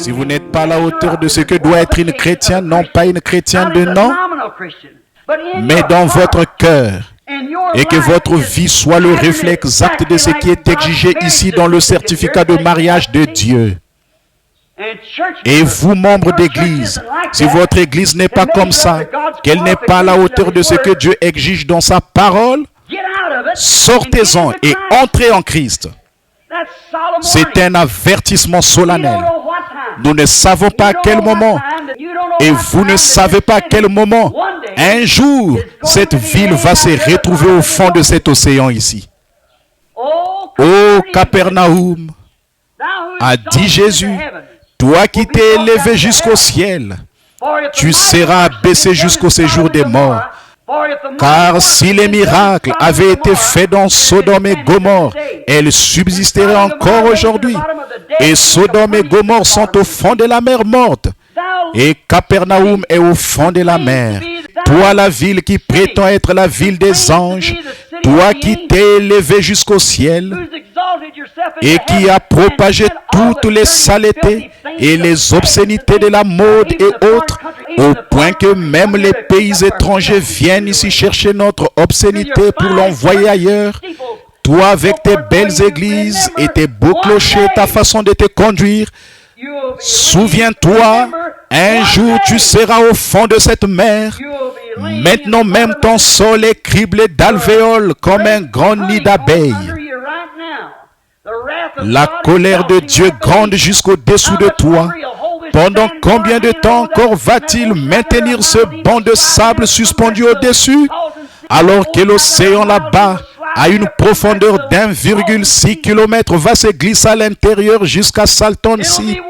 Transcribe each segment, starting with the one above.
Si vous n'êtes pas à la hauteur de ce que doit être une chrétienne, non pas une chrétienne de nom, mais dans votre cœur, et que votre vie soit le reflet exact de ce qui est exigé ici dans le certificat de mariage de Dieu. Et vous, membres d'église, si votre église n'est pas comme ça, qu'elle n'est pas à la hauteur de ce que Dieu exige dans sa parole, sortez-en et entrez en Christ. C'est un avertissement solennel. Nous ne savons pas à quel moment, et vous ne savez pas à quel moment, un jour, cette ville va se retrouver au fond de cet océan ici. Ô Capernaum, a dit Jésus, toi qui t'es élevé jusqu'au ciel, tu seras abaissé jusqu'au séjour des morts. Car si les miracles avaient été faits dans Sodome et Gomorrhe, elles subsisteraient encore aujourd'hui. Et Sodome et Gomorrhe sont au fond de la mer morte. Et Capernaum est au fond de la mer. Toi, la ville qui prétend être la ville des anges, toi qui t'es élevé jusqu'au ciel et qui a propagé toutes les saletés et les obscénités de la mode et autres, au point que même les pays étrangers viennent ici chercher notre obscénité pour l'envoyer ailleurs. Toi, avec tes belles églises et tes beaux clochers, ta façon de te conduire, souviens-toi, un jour tu seras au fond de cette mer. Maintenant même ton sol est criblé d'alvéoles comme un grand nid d'abeilles. La colère de Dieu gronde jusqu'au-dessous de toi. Pendant combien de temps encore va-t-il maintenir ce banc de sable suspendu au-dessus, alors que l'océan là-bas, à une profondeur d'1,6 km, va se glisser à l'intérieur jusqu'à Salton-Sea?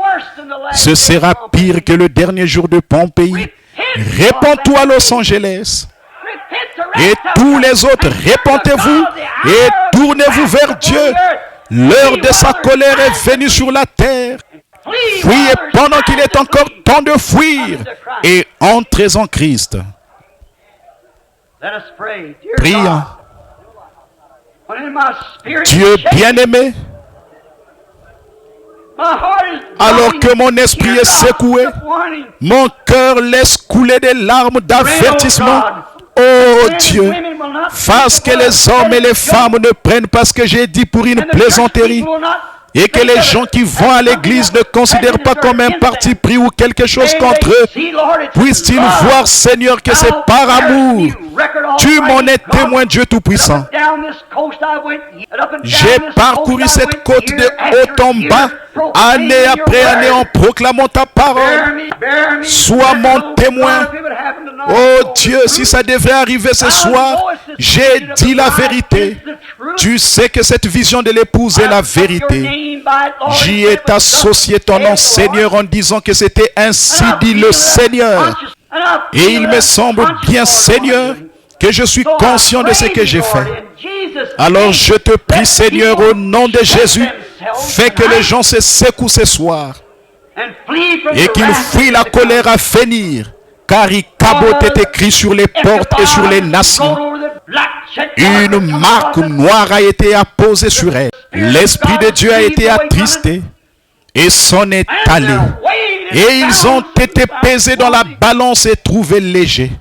Ce sera pire que le dernier jour de Pompéi. Répands-toi, Los Angeles. Et tous les autres, répentez-vous et tournez-vous vers Dieu. L'heure de sa colère est venue sur la terre. Fuyez pendant qu'il est encore temps de fuir et entrez en Christ. Prions. Dieu bien-aimé, alors que mon esprit est secoué, mon cœur laisse couler des larmes d'avertissement. Oh Dieu, fasse que les hommes et les femmes ne prennent pas ce que j'ai dit pour une plaisanterie, et que les gens qui vont à l'église ne considèrent pas comme un parti pris ou quelque chose contre eux. Puissent-ils voir, Seigneur, que c'est par amour. Tu m'en es témoin, Dieu Tout-Puissant. J'ai parcouru cette côte de haut en bas, année après année, en proclamant ta parole. Sois mon témoin. Oh Dieu, si ça devait arriver ce soir, j'ai dit la vérité. Tu sais que cette vision de l'épouse est la vérité. J'y ai associé ton nom, Seigneur, en disant que c'était ainsi dit le Seigneur. Et il me semble bien, Seigneur, que je suis conscient de ce que j'ai fait. Alors je te prie, Seigneur, au nom de Jésus, fais que les gens se secouent ce soir et qu'ils fuient la colère à venir, car Icabod est écrit sur les portes et sur les nations. Une marque noire a été apposée sur elle. L'Esprit de Dieu a été attristé et s'en est allé. Et ils ont été pesés dans la balance et trouvés légers.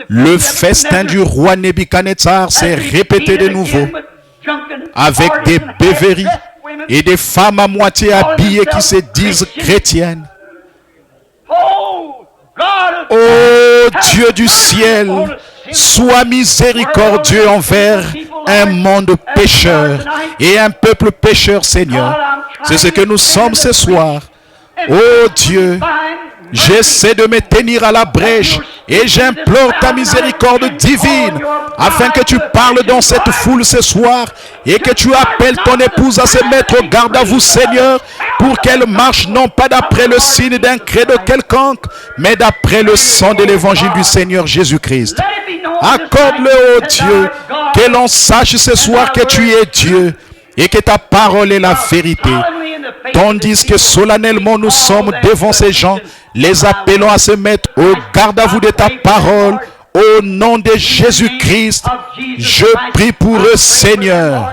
Le festin du roi Nebuchadnezzar s'est répété de nouveau, avec des beuveries et des femmes à moitié habillées qui se disent chrétiennes. Ô Dieu du ciel, sois miséricordieux envers un monde pécheur et un peuple pécheur, Seigneur. C'est ce que nous sommes ce soir. Ô Dieu, j'essaie de me tenir à la brèche et j'implore ta miséricorde divine afin que tu parles dans cette foule ce soir et que tu appelles ton épouse à se mettre au garde à vous, Seigneur, pour qu'elle marche non pas d'après le signe d'un credo quelconque, mais d'après le sang de l'évangile du Seigneur Jésus-Christ. Accorde-le, ô Dieu, que l'on sache ce soir que tu es Dieu et que ta parole est la vérité. Tandis que solennellement nous sommes devant ces gens, les appelant à se mettre au garde à vous de ta parole, au nom de Jésus-Christ, je prie pour eux, Seigneur.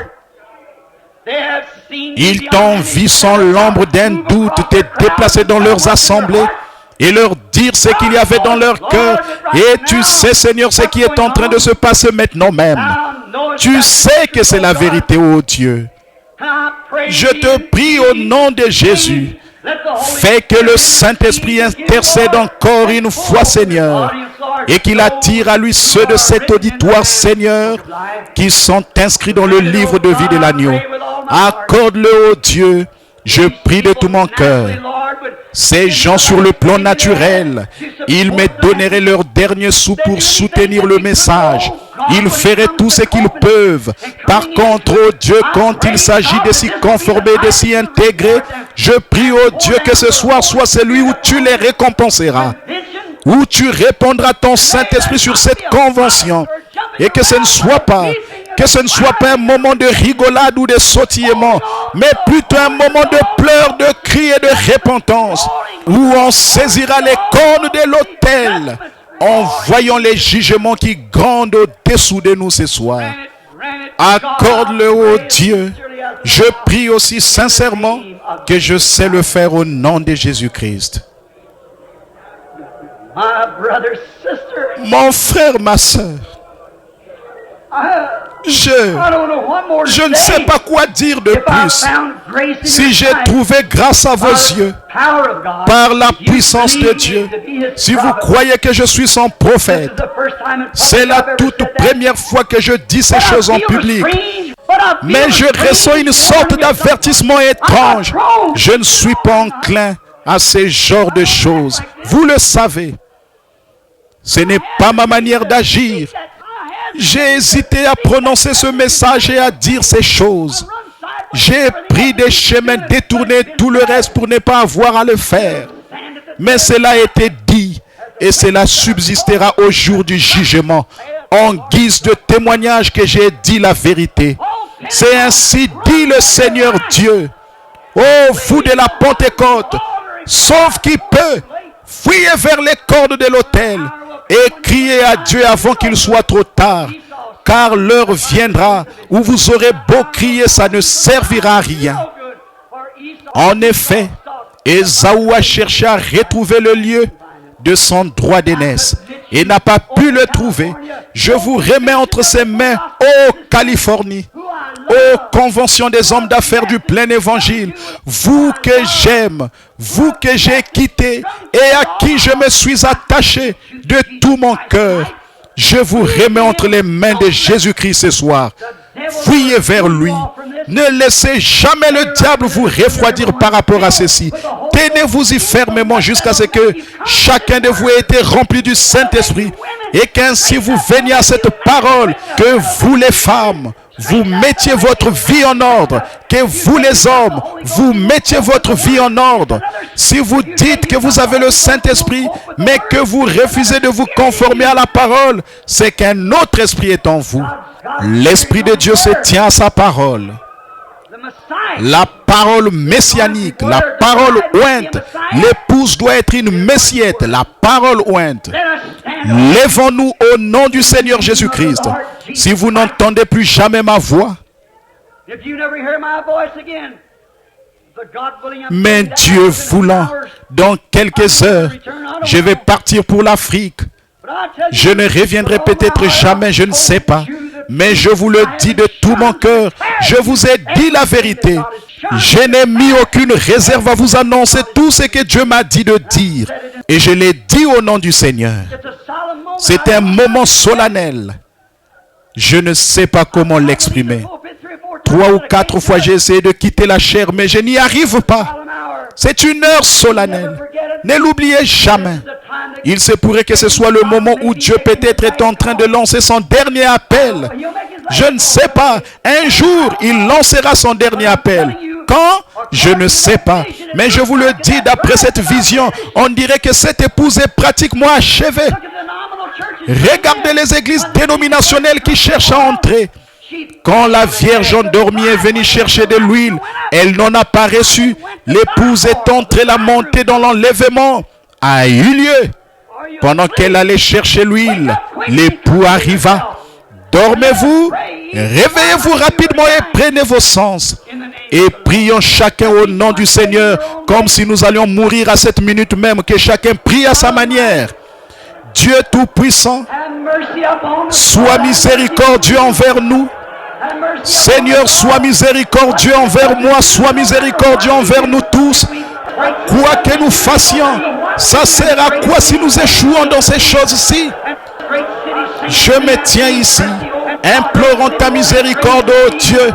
Ils t'ont vu sans l'ombre d'un doute te déplacer dans leurs assemblées et leur dire ce qu'il y avait dans leur cœur. Et tu sais, Seigneur, ce qui est en train de se passer maintenant même. Tu sais que c'est la vérité, ô Dieu. Je te prie au nom de Jésus. Fais que le Saint-Esprit intercède encore une fois, Seigneur, et qu'il attire à lui ceux de cet auditoire, Seigneur, qui sont inscrits dans le livre de vie de l'agneau. Accorde-le, ô Dieu, je prie de tout mon cœur. Ces gens sur le plan naturel, ils me donneraient leur dernier sou pour soutenir le message. Ils feraient tout ce qu'ils peuvent. Par contre, oh Dieu, quand il s'agit de s'y conformer, de s'y intégrer, je prie, oh Dieu, que ce soir soit celui où tu les récompenseras, où tu répondras ton Saint-Esprit sur cette convention, et que ce ne soit pas un moment de rigolade ou de sautillement, mais plutôt un moment de pleurs, de cris et de repentance, où on saisira les cornes de l'autel en voyant les jugements qui grondent au-dessous de nous ce soir. Accorde-le, ô Dieu. Je prie aussi sincèrement que je sais le faire au nom de Jésus-Christ. Mon frère, ma soeur, je ne sais pas quoi dire de plus. Si j'ai trouvé grâce à vos yeux, par la puissance de Dieu, si vous croyez que je suis son prophète, c'est la toute première fois que je dis ces choses en public. Mais je ressens une sorte d'avertissement étrange. Je ne suis pas enclin à ce genre de choses. Vous le savez. Ce n'est pas ma manière d'agir. J'ai hésité à prononcer ce message et à dire ces choses. J'ai pris des chemins détournés, tout le reste pour ne pas avoir à le faire. Mais cela a été dit et cela subsistera au jour du jugement, en guise de témoignage que j'ai dit la vérité. C'est ainsi dit le Seigneur Dieu. Ô vous de la Pentecôte, sauf qui peut, fuyez vers les cordes de l'autel et criez à Dieu avant qu'il soit trop tard, car l'heure viendra où vous aurez beau crier, ça ne servira à rien. En effet, Ésaü a cherché à retrouver le lieu de son droit d'aînesse et n'a pas pu le trouver. Je vous remets entre ses mains, ô Californie, ô convention des hommes d'affaires du plein évangile, vous que j'aime, vous que j'ai quitté et à qui je me suis attaché de tout mon cœur. Je vous remets entre les mains de Jésus-Christ ce soir. Fuyez vers lui. Ne laissez jamais le diable vous refroidir par rapport à ceci. Tenez-vous-y fermement jusqu'à ce que chacun de vous ait été rempli du Saint-Esprit et qu'ainsi vous veniez à cette parole, que vous les femmes, vous mettiez votre vie en ordre, que vous les hommes, vous mettiez votre vie en ordre. Si vous dites que vous avez le Saint-Esprit, mais que vous refusez de vous conformer à la parole, c'est qu'un autre esprit est en vous. L'Esprit de Dieu se tient à sa parole. La parole messianique, la parole ointe. L'épouse doit être une messiette, la parole ointe. Lèvons-nous au nom du Seigneur Jésus-Christ. Si vous n'entendez plus jamais ma voix, mais Dieu voulant, dans quelques heures, je vais partir pour l'Afrique. Je ne reviendrai peut-être jamais, je ne sais pas. Mais je vous le dis de tout mon cœur, je vous ai dit la vérité. Je n'ai mis aucune réserve à vous annoncer tout ce que Dieu m'a dit de dire. Et je l'ai dit au nom du Seigneur. C'est un moment solennel. Je ne sais pas comment l'exprimer. 3 ou 4 fois j'ai essayé de quitter la chair, mais je n'y arrive pas. C'est une heure solennelle. Ne l'oubliez jamais. Il se pourrait que ce soit le moment où Dieu peut-être est en train de lancer son dernier appel. Je ne sais pas. Un jour, il lancera son dernier appel. Quand? Je ne sais pas. Mais je vous le dis, d'après cette vision, on dirait que cette épouse est pratiquement achevée. Regardez les églises dénominationnelles qui cherchent à entrer. Quand la Vierge endormie est venue chercher de l'huile, elle n'en a pas reçu. L'épouse est entrée, la montée dans l'enlèvement a eu lieu. Pendant qu'elle allait chercher l'huile, l'époux arriva. Dormez-vous, réveillez-vous rapidement et prenez vos sens. Et prions chacun au nom du Seigneur, comme si nous allions mourir à cette minute même, que chacun prie à sa manière. Dieu Tout-Puissant, sois miséricordieux envers nous. Seigneur, sois miséricordieux envers moi, sois miséricordieux envers nous tous. Quoi que nous fassions, ça sert à quoi si nous échouons dans ces choses-ci? Je me tiens ici, implorant ta miséricorde, ô Dieu,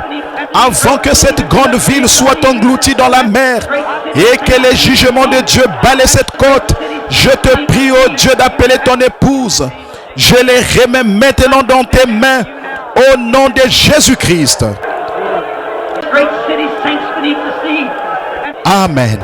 avant que cette grande ville soit engloutie dans la mer et que les jugements de Dieu balayent cette côte. Je te prie, ô Dieu, d'appeler ton épouse. Je les remets maintenant dans tes mains, au nom de Jésus-Christ. Amen.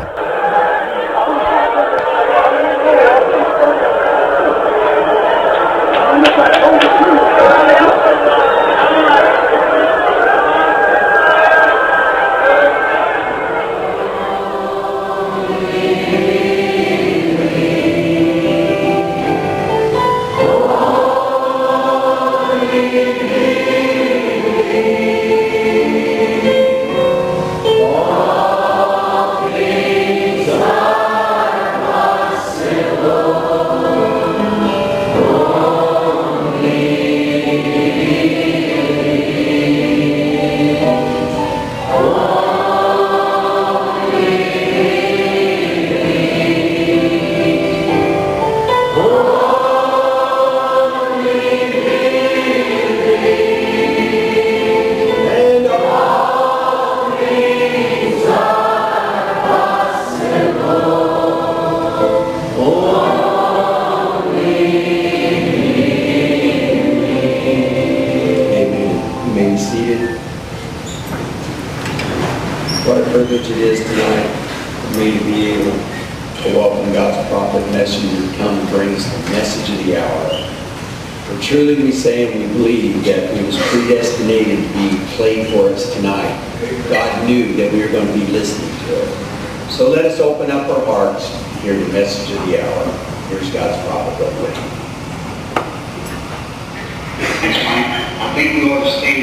What a privilege it is tonight for me to be able to welcome God's prophet messenger to come and bring us the message of the hour. For truly we say and we believe that it was predestinated to be played for us tonight. God knew that we were going to be listening to it. So let us open up our hearts to hear the message of the hour. Here's God's prophet, Brother Wayne. I think we ought to stay